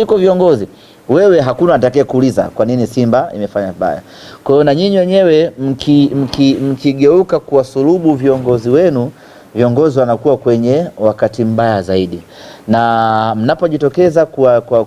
kuliko viongozi. Wewe hakuna atakaye kuuliza kwa nini Simba imefanya vibaya. Kwa hiyo na nyinyi wenyewe mkigeuka kuwasulubu viongozi wenu, viongozi wanakuwa kwenye wakati mbaya zaidi. Na mnapojitokeza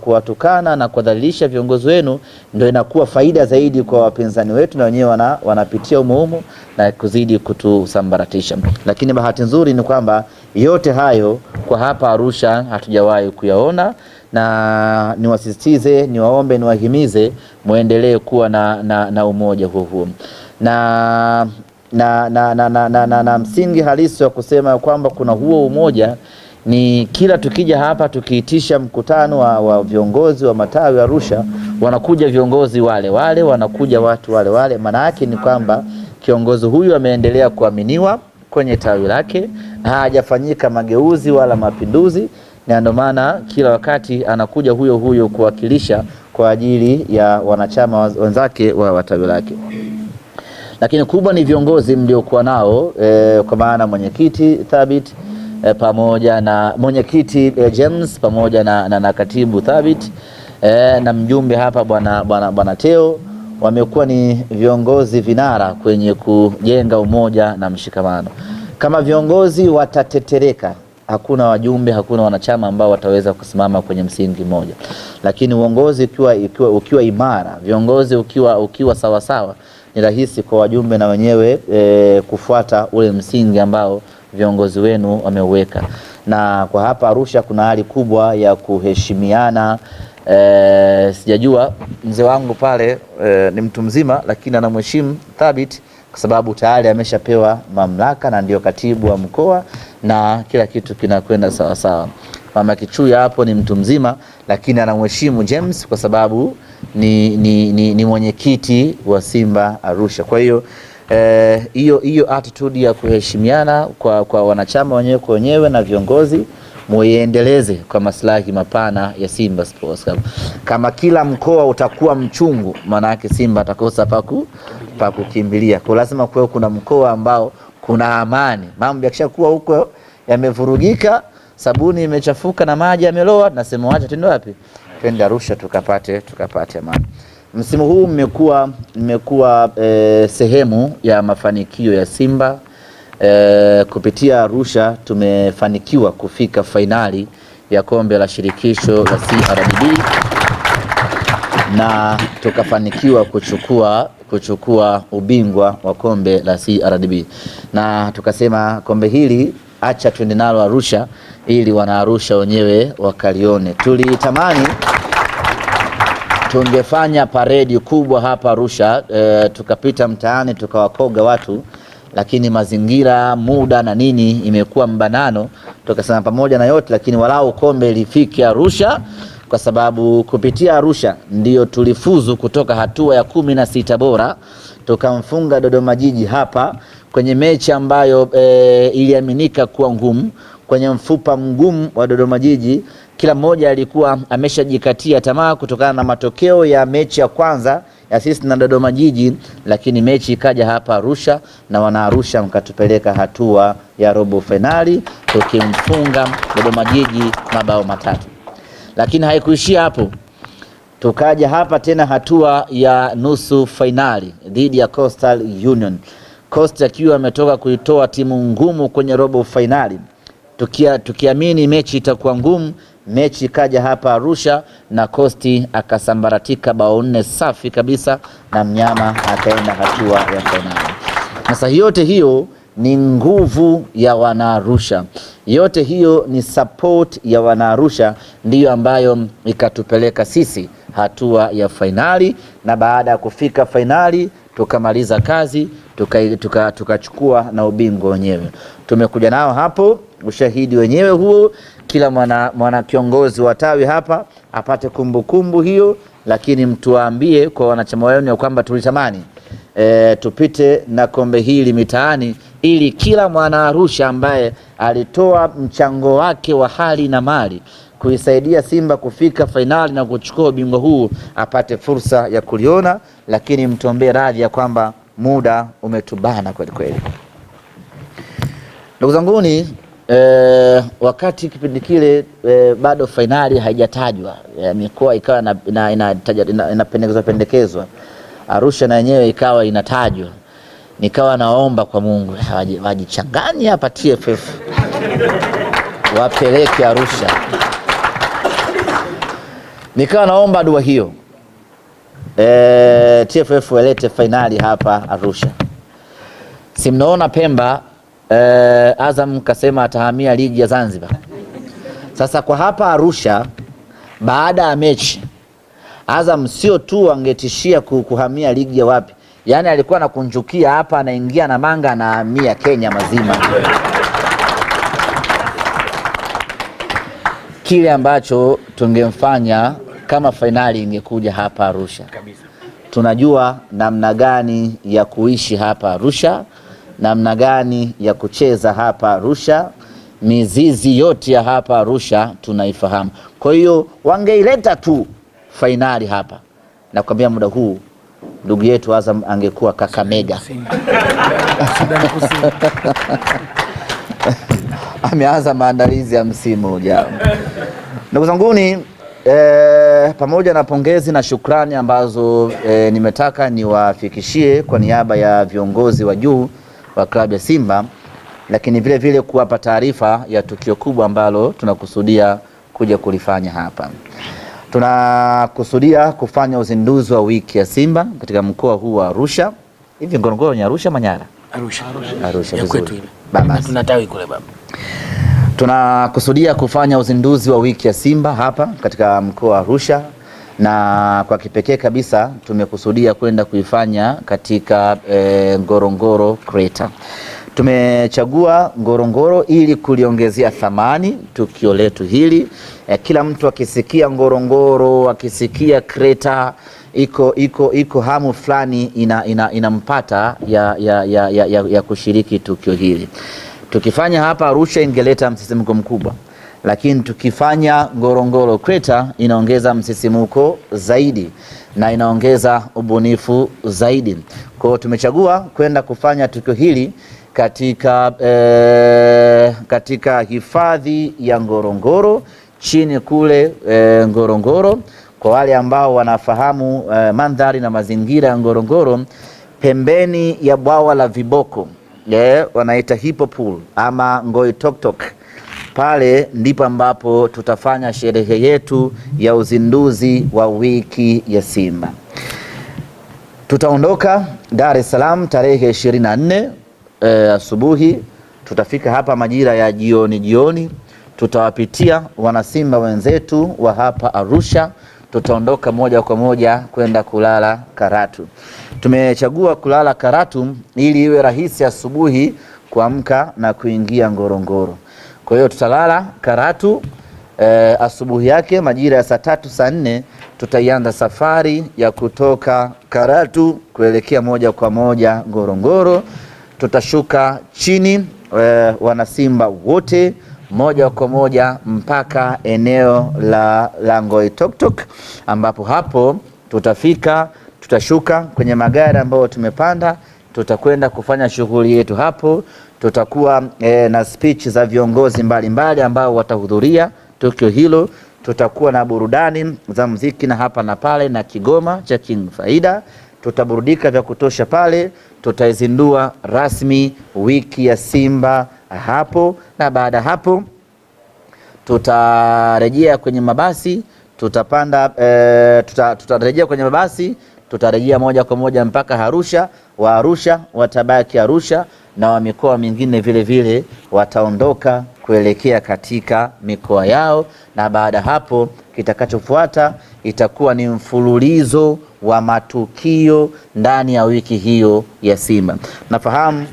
kuwatukana na kuwadhalilisha viongozi wenu, ndio inakuwa faida zaidi kwa wapinzani wetu, na wenyewe wanapitia umuhumu na kuzidi kutusambaratisha. Lakini bahati nzuri ni kwamba yote hayo kwa hapa Arusha hatujawahi kuyaona, na niwasisitize, niwaombe, niwahimize muendelee kuwa na umoja huo na msingi halisi wa kusema kwamba kuna huo umoja ni kila tukija hapa tukiitisha mkutano wa viongozi wa matawi Arusha, wanakuja viongozi wale wale, wanakuja watu wale wale. Maana yake ni kwamba kiongozi huyu ameendelea kuaminiwa kwenye tawi lake, hajafanyika mageuzi wala mapinduzi, na ndio maana kila wakati anakuja huyo huyo kuwakilisha kwa ajili ya wanachama wenzake wa tawi lake. Lakini kubwa ni viongozi mliokuwa nao, kwa maana mwenyekiti Thabit, pamoja na mwenyekiti James, pamoja na katibu Thabit, na mjumbe hapa bwana Teo, wamekuwa ni viongozi vinara kwenye kujenga umoja na mshikamano. Kama viongozi watatetereka, hakuna wajumbe, hakuna wanachama ambao wataweza kusimama kwenye msingi mmoja. Lakini uongozi ukiwa imara, viongozi ukiwa sawa sawa, ni rahisi kwa wajumbe na wenyewe kufuata ule msingi ambao viongozi wenu wameuweka. Na kwa hapa Arusha kuna hali kubwa ya kuheshimiana. Sijajua mzee wangu pale ni mtu mzima, lakini anamheshimu Thabit kwa sababu tayari ameshapewa mamlaka na ndio katibu wa mkoa na kila kitu kinakwenda sawa sawa. Mama Kichuya hapo ni mtu mzima, lakini anamheshimu James kwa sababu ni mwenyekiti wa Simba Arusha. Kwa hiyo hiyo attitude ya kuheshimiana kwa wanachama wenyewe kwa wenyewe na viongozi muiendeleze kwa maslahi mapana ya Simba Sports Club. Kama kila mkoa utakuwa mchungu, maana yake Simba atakosa pa kukimbilia. Kwa lazima kuwe kuna mkoa ambao kuna amani. Mambo yakishakuwa huko yamevurugika, sabuni imechafuka na maji yameloa, nasema acha twende wapi? Twende Arusha tukapate amani. Msimu huu mmekuwa sehemu ya mafanikio ya Simba. Kupitia Arusha tumefanikiwa kufika fainali ya kombe la shirikisho la CRDB na tukafanikiwa kuchukua ubingwa wa kombe la CRDB, na tukasema kombe hili acha twende nalo Arusha ili wana Arusha wenyewe wakalione. Tulitamani tungefanya paredi kubwa hapa Arusha, tukapita mtaani tukawakoga watu, lakini mazingira, muda na nini imekuwa mbanano. Tukasema pamoja na yote, lakini walau kombe lifike Arusha, kwa sababu kupitia Arusha ndio tulifuzu kutoka hatua ya 16 bora, tukamfunga Dodoma Jiji hapa kwenye mechi ambayo iliaminika kuwa ngumu, kwenye mfupa mgumu wa Dodoma Jiji. Kila mmoja alikuwa ameshajikatia tamaa kutokana na matokeo ya mechi ya kwanza ya sisi na Dodoma Jiji, lakini mechi ikaja hapa Arusha na wana Arusha mkatupeleka hatua ya robo finali tukimfunga Dodoma Jiji mabao 3. Lakini haikuishia hapo, tukaja hapa tena hatua ya nusu finali dhidi ya Coastal Union. Coastal akiwa ametoka kuitoa timu ngumu kwenye robo finali, tukiamini mechi itakuwa ngumu. Mechi ikaja hapa Arusha na Coastal akasambaratika bao 4 safi kabisa, na mnyama akaenda hatua ya finali. Sasa yote hiyo ni nguvu ya wana Arusha, yote hiyo ni support ya wana Arusha, ndiyo ambayo ikatupeleka sisi hatua ya finali. Na baada ya kufika finali tukamaliza kazi, tukachukua na ubingwa wenyewe. Tumekuja nao hapo, ushahidi wenyewe huo. Kila mwana kiongozi wa tawi hapa apate kumbukumbu hiyo, lakini mtuambie kwa wanachama wenu ya kwamba tulitamani tupite na kombe hili mitaani, ili kila mwana Arusha ambaye alitoa mchango wake wa hali na mali kuisaidia Simba kufika fainali na kuchukua ubingwa huu apate fursa ya kuliona. Lakini mtuombee radhi ya kwamba muda umetubana kweli kweli. Ndugu zanguni, wakati kipindi kile bado fainali haijatajwa, mikoa ikawa inapendekezwa, Arusha na yenyewe ikawa inatajwa. Nikawa naomba kwa Mungu wajichanganye hapa TFF wapeleke Arusha. Nikawa naomba dua hiyo, TFF walete fainali hapa Arusha. Si mnaona Pemba, Azam kasema atahamia ligi ya Zanzibar. Sasa kwa hapa Arusha, baada ya mechi Azam sio tu angetishia kuhamia ligi ya wapi, yani alikuwa anakunjukia hapa, anaingia na manga anahamia Kenya mazima. Kile ambacho tungemfanya kama fainali ingekuja hapa Arusha. Tunajua namna gani ya kuishi hapa Arusha, namna gani ya kucheza hapa Arusha, mizizi yote ya hapa Arusha tunaifahamu. Kwa hiyo wangeileta tu fainali hapa, na kuambia muda huu ndugu yetu Azam angekuwa Kakamega. Ameanza maandalizi ya msimu ujao. Ndugu zanguni, pamoja na pongezi na shukrani ambazo nimetaka niwafikishie kwa niaba ya viongozi wa juu wa klabu ya Simba, lakini vile vile kuwapa taarifa ya tukio kubwa ambalo tunakusudia kuja kulifanya hapa. Tunakusudia kufanya uzinduzi wa wiki ya Simba katika mkoa huu wa Arusha. Hivi Ngorongoro ni Arusha Manyara? Arusha vizuri. Baba tunatawi kule baba. Tunakusudia kufanya uzinduzi wa wiki ya Simba hapa katika mkoa wa Arusha, na kwa kipekee kabisa tumekusudia kwenda kuifanya katika Ngorongoro Crater. Tumechagua Ngorongoro ili kuliongezea thamani tukio letu hili. Kila mtu akisikia Ngorongoro, akisikia Crater, iko hamu fulani inampata ya kushiriki tukio hili. Tukifanya hapa Arusha ingeleta msisimko mkubwa, lakini tukifanya Ngorongoro Crater inaongeza msisimuko zaidi na inaongeza ubunifu zaidi. Kwa hiyo tumechagua kwenda kufanya tukio hili katika hifadhi ya Ngorongoro chini kule Ngorongoro. Kwa wale ambao wanafahamu mandhari na mazingira ya Ngorongoro, pembeni ya bwawa la viboko wanaita Hippo Pool ama Ngoitoktok, pale ndipo ambapo tutafanya sherehe yetu ya uzinduzi wa wiki ya Simba. Tutaondoka Dar es Salaam tarehe 24 asubuhi. Tutafika hapa majira ya jioni. Tutawapitia wanasimba wenzetu wa hapa Arusha. Tutaondoka moja kwa moja kwenda kulala Karatu. Tumechagua kulala Karatu ili iwe rahisi asubuhi kuamka na kuingia Ngorongoro. Kwa hiyo tutalala Karatu, asubuhi yake majira ya saa 3 saa 4 tutaianza safari ya kutoka Karatu kuelekea moja kwa moja Ngorongoro. Tutashuka chini wanasimba wote moja kwa moja mpaka eneo la Ngoitoktok, ambapo hapo tutashuka kwenye magari ambayo tumepanda. Tutakwenda kufanya shughuli yetu hapo. Tutakuwa na speech za viongozi mbalimbali ambao watahudhuria tukio hilo. Tutakuwa na burudani za muziki na hapa na pale na kigoma cha King Faida. Tutaburudika vya kutosha pale. Tutaizindua rasmi wiki ya Simba hapo, na baada hapo tutarejea kwenye mabasi. Tutarejea kwenye mabasi, tutarejea moja kwa moja mpaka Arusha. Wa Arusha watabaki Arusha na wa mikoa mingine vile vile wataondoka kuelekea katika mikoa yao, na baada hapo kitakachofuata itakuwa ni mfululizo wa matukio ndani ya wiki hiyo ya Simba. Nafahamu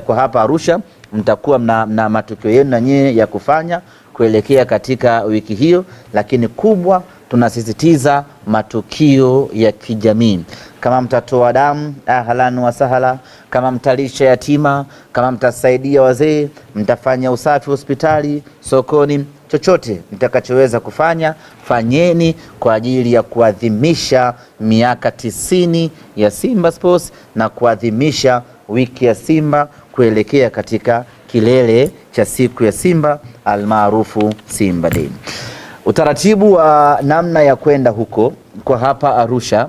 kwa hapa Arusha mtakuwa na matukio yenu na nyie ya kufanya kuelekea katika wiki hiyo, lakini kubwa tunasisitiza matukio ya kijamii. Kama mtatoa damu, ahlan wa sahala. Kama mtalisha yatima, kama mtasaidia wazee, mtafanya usafi hospitali, sokoni, chochote mtakachoweza kufanya fanyeni kwa ajili ya kuadhimisha miaka 90 ya Simba Sports na kuadhimisha wiki ya Simba kuelekea katika kilele cha siku ya Simba almaarufu Simba Day. Utaratibu wa namna ya kwenda huko kwa hapa Arusha,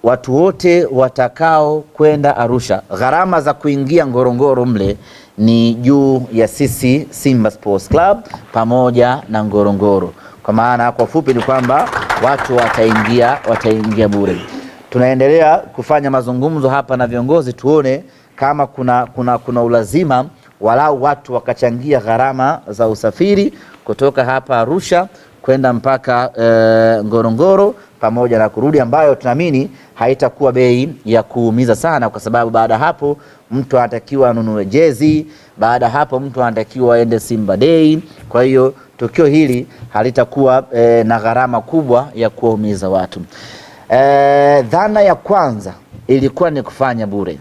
watu wote watakao kwenda Arusha, gharama za kuingia Ngorongoro mle ni juu ya sisi Simba Sports Club pamoja na Ngorongoro. Kwa maana kwa fupi ni kwamba watu wataingia bure. Tunaendelea kufanya mazungumzo hapa na viongozi tuone kama kuna ulazima walau watu wakachangia gharama za usafiri kutoka hapa Arusha kwenda mpaka Ngorongoro pamoja na kurudi, ambayo tunaamini haitakuwa bei ya kuumiza sana, kwa sababu baada hapo mtu anatakiwa anunue jezi, baada hapo mtu anatakiwa aende Simba Day. Kwa hiyo tukio hili halitakuwa na gharama kubwa ya kuumiza watu. Dhana ya kwanza ilikuwa ni kufanya bure,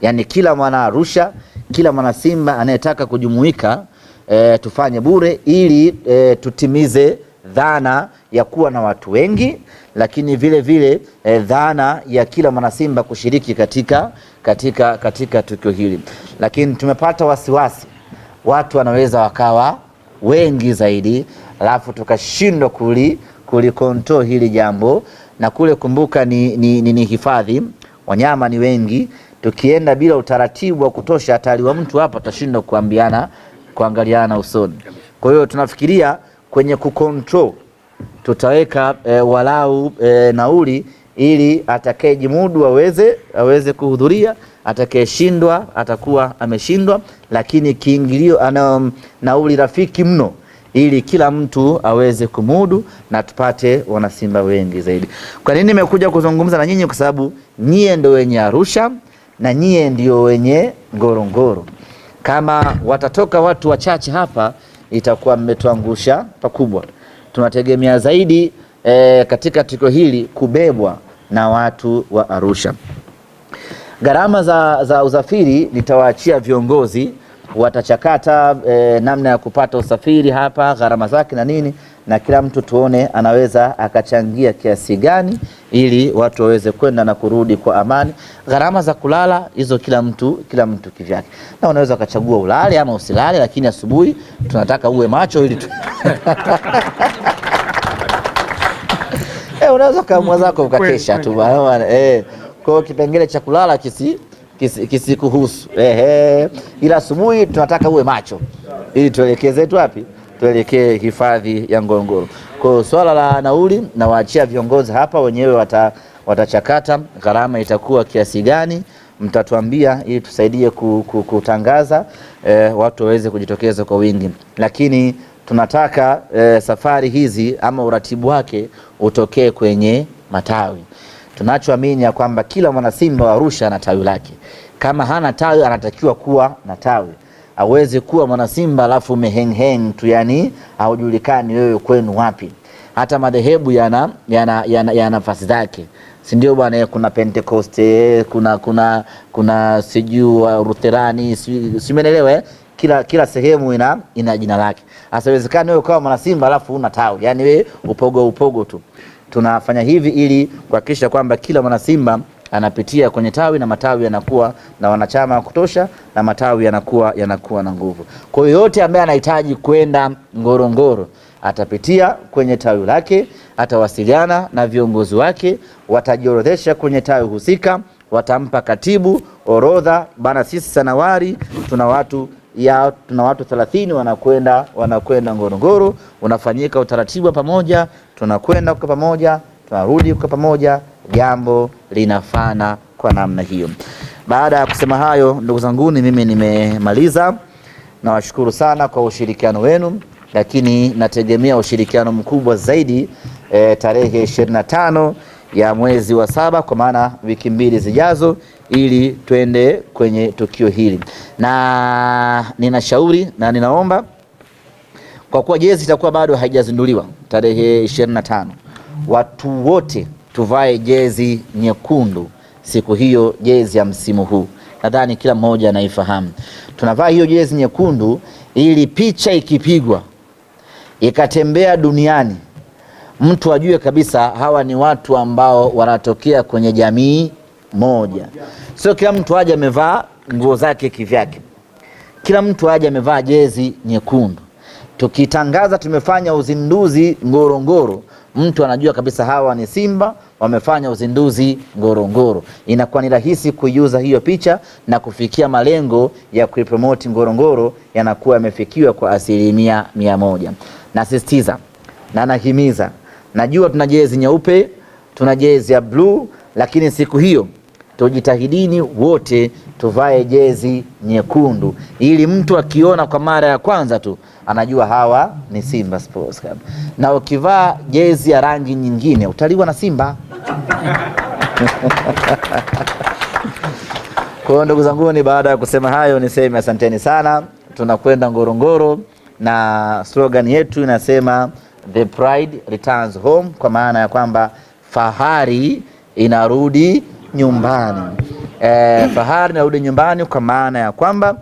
yani kila mwana Arusha, kila mwana Simba anayetaka kujumuika tufanye bure, ili tutimize dhana ya kuwa na watu wengi, lakini vile vile dhana ya kila mwana Simba kushiriki katika tukio hili. Lakini tumepata wasiwasi watu wanaweza wakawa wengi zaidi, alafu tukashindwa kulikontrol hili jambo, na kule kumbuka ni hifadhi, wanyama ni wengi. Tukienda bila utaratibu wa kutosha, hatari wa mtu hapa tutashindwa kuangaliana usoni. Kwa hiyo tunafikiria kwenye kucontrol tutaweka walau nauli, ili atakayejimudu aweze kuhudhuria, atakayeshindwa atakuwa ameshindwa, lakini kiingilio ana nauli rafiki mno, ili kila mtu aweze kumudu na tupate wanasimba wengi zaidi. Kwa nini nimekuja kuzungumza na nyinyi? Kwa sababu nyie ndio wenye Arusha na nyie ndio wenye Ngorongoro. Kama watatoka watu wachache hapa, itakuwa mmetuangusha pakubwa. Tunategemea zaidi katika tukio hili kubebwa na watu wa Arusha. Gharama za usafiri nitawaachia viongozi, watachakata namna ya kupata usafiri hapa, gharama zake na nini, na kila mtu tuone anaweza akachangia kiasi gani, ili watu waweze kwenda na kurudi kwa amani. Gharama za kulala hizo kila mtu kivyake, na unaweza ukachagua ulale ama usilale, lakini asubuhi tunataka uwe macho ili unaweza kama zako ukakesha tu kwa kipengele cha kulala kisikuhusu. Ila asubuhi tunataka uwe macho ili tuelekee zetu wapi? Tuelekee hifadhi ya Ngorongoro. Kwa swala la nauli na waachia viongozi hapa wenyewe watachakata gharama itakuwa kiasi gani, mtatuambia ili tusaidie kutangaza, watu waweze kujitokeza kwa wingi. Lakini tunataka safari hizi ama uratibu wake utokee kwenye matawi. Tunachoamini ya kwamba kila mwana Simba wa Arusha ana tawi lake. Kama hana tawi, anatakiwa kuwa na tawi. Aweze kuwa mwana Simba alafu umeheng tu, yani haujulikani wewe kwenu wapi. Hata madhehebu yana nafasi zake, si ndio bwana? Kuna Pentecoste, kuna sijui Lutherani, simenelewa kila sehemu ina jina lake. Asiwezekane wewe kama mwana Simba alafu una tawi, yani wewe upogo tu. Tunafanya hivi ili kuhakikisha kwamba kila mwana Simba anapitia kwenye tawi, na matawi yanakuwa na wanachama wa kutosha, na matawi yanakuwa na nguvu. Kwa hiyo yote ambaye anahitaji kwenda Ngorongoro atapitia kwenye tawi lake, atawasiliana na viongozi wake, watajiorodhesha kwenye tawi husika, watampa katibu orodha, bana sisi Sanawari tuna watu 30 wanakwenda Ngorongoro. Unafanyika utaratibu pamoja, tunakwenda kwa pamoja, tunarudi kwa pamoja, jambo linafana kwa namna hiyo. Baada ya kusema hayo, ndugu zangu, mimi nimemaliza. Nawashukuru sana kwa ushirikiano wenu, lakini nategemea ushirikiano mkubwa zaidi tarehe 25 ya mwezi wa 7, kwa maana wiki 2 zijazo, ili twende kwenye tukio hili. Na ninashauri na ninaomba, kwa kuwa jezi itakuwa bado haijazinduliwa tarehe 25, watu wote tuvae jezi nyekundu siku hiyo, jezi ya msimu huu. Nadhani kila mmoja anaifahamu. Tunavaa hiyo jezi nyekundu ili picha ikipigwa ikatembea duniani, mtu ajue kabisa hawa ni watu ambao wanatokea kwenye jamii moja. Sio kila mtu aje amevaa nguo zake kivyake, kila mtu aje amevaa jezi nyekundu. Tukitangaza tumefanya uzinduzi Ngorongoro, mtu anajua kabisa hawa ni Simba wamefanya uzinduzi Ngorongoro. Inakuwa ni rahisi kuiuza hiyo picha na kufikia malengo ya kuipromote Ngorongoro, yanakuwa yamefikiwa kwa 100%. Nasisitiza na nahimiza, najua tuna jezi nyeupe, tuna jezi ya blue, lakini siku hiyo tujitahidini wote tuvae jezi nyekundu, ili mtu akiona kwa mara ya kwanza tu anajua hawa ni Simba Sports Club. Na ukivaa jezi ya rangi nyingine utaliwa na Simba. Kwa hiyo ndugu zangu, ni baada ya kusema hayo niseme asanteni sana. Tunakwenda Ngorongoro na slogan yetu inasema the pride returns home, kwa maana ya kwamba fahari inarudi nyumbani. Fahari inarudi nyumbani kwa maana ya kwamba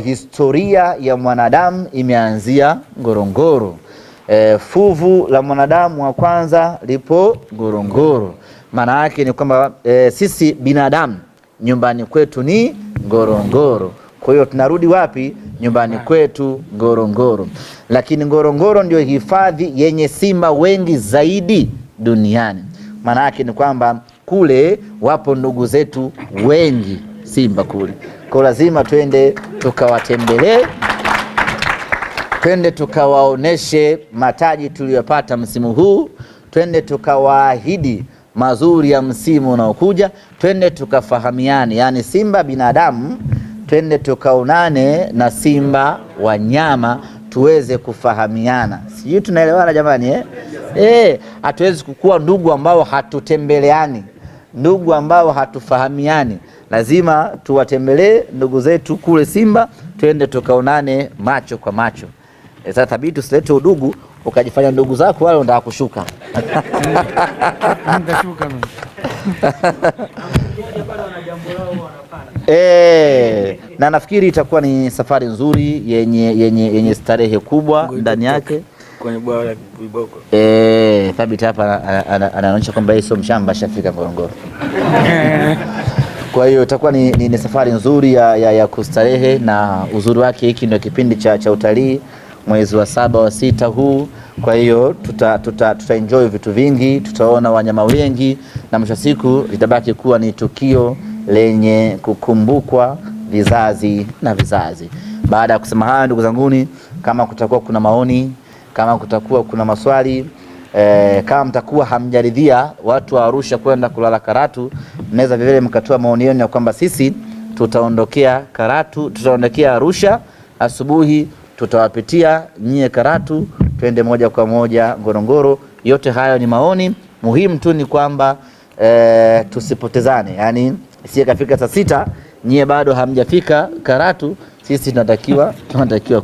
historia ya mwanadamu imeanzia Ngorongoro. Fuvu la mwanadamu wa kwanza lipo Ngorongoro. Maana yake ni kwamba sisi binadamu nyumbani kwetu ni Ngorongoro. Kwa hiyo tunarudi wapi? Nyumbani kwetu Ngorongoro. Lakini Ngorongoro ndio hifadhi yenye simba wengi zaidi duniani. Maana yake ni kwamba kule wapo ndugu zetu wengi simba kule. Kwa lazima twende tukawatembelee, twende tukawaoneshe mataji tuliyopata msimu huu, twende tukawaahidi mazuri ya msimu unaokuja, twende tukafahamiane, yani simba binadamu, twende tukaonane na simba wanyama tuweze kufahamiana. Sijui tunaelewana jamani hatuwezi kukua ndugu ambao hatutembeleani, ndugu ambao hatufahamiani. Lazima tuwatembelee ndugu zetu kule Simba, twende tukaonane macho kwa macho. Sasa thabiti usilete udugu ukajifanya ndugu zako wale unataka kushuka. Na nafikiri itakuwa ni safari nzuri yenye starehe kubwa ndani yake. Kwenye bwawa la Viboko. Thabiti hapa anaonyesha kwamba yeye sio mshamba, shafika Ngorongoro. Kwa hiyo itakuwa ni safari nzuri ya kustarehe, na uzuri wake hiki ndio kipindi cha utalii mwezi wa 7 wa 6 huu. Kwa hiyo tuta enjoy vitu vingi, tutaona wanyama wengi, na mwisho siku litabaki kuwa ni tukio lenye kukumbukwa vizazi na vizazi. Baada ya kusema haya, ndugu zanguni, kama kutakuwa kuna maoni, kama kutakuwa kuna maswali, kama mtakuwa hamjaridhia watu wa Arusha kwenda kulala Karatu, mnaweza vile mkatoa maoni yenu ya kwamba sisi tutaondokea Karatu, tutaondokea Arusha asubuhi, tutawapitia nyie Karatu, twende moja kwa moja Ngorongoro. Yote hayo ni maoni. Muhimu tu ni kwamba tusipotezane, yani isiye kafika saa 6 nyie bado hamjafika Karatu, sisi tunatakiwa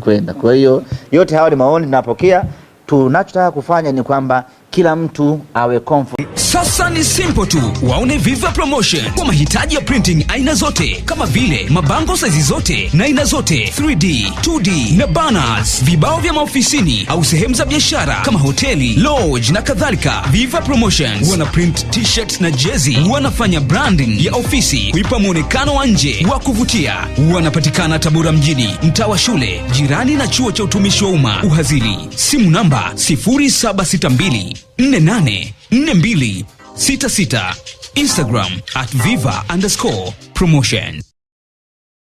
kwenda. Kwa hiyo yote hayo ni maoni tunapokea. Tunachotaka kufanya ni kwamba kila mtu awe comfort. Sasa ni simple tu, waone Viva Promotion kwa mahitaji ya printing aina zote, kama vile mabango size zote na aina zote, 3D, 2D na banners, vibao vya maofisini au sehemu za biashara kama hoteli, lodge na kadhalika. Viva Promotions wana print t-shirts na jezi, wanafanya branding ya ofisi kuipa muonekano wa nje wa kuvutia. Wanapatikana Tabora mjini, mtaa wa shule, jirani na chuo cha utumishi wa umma Uhazili. Simu namba 0762 484266. Instagram @viva_promotion.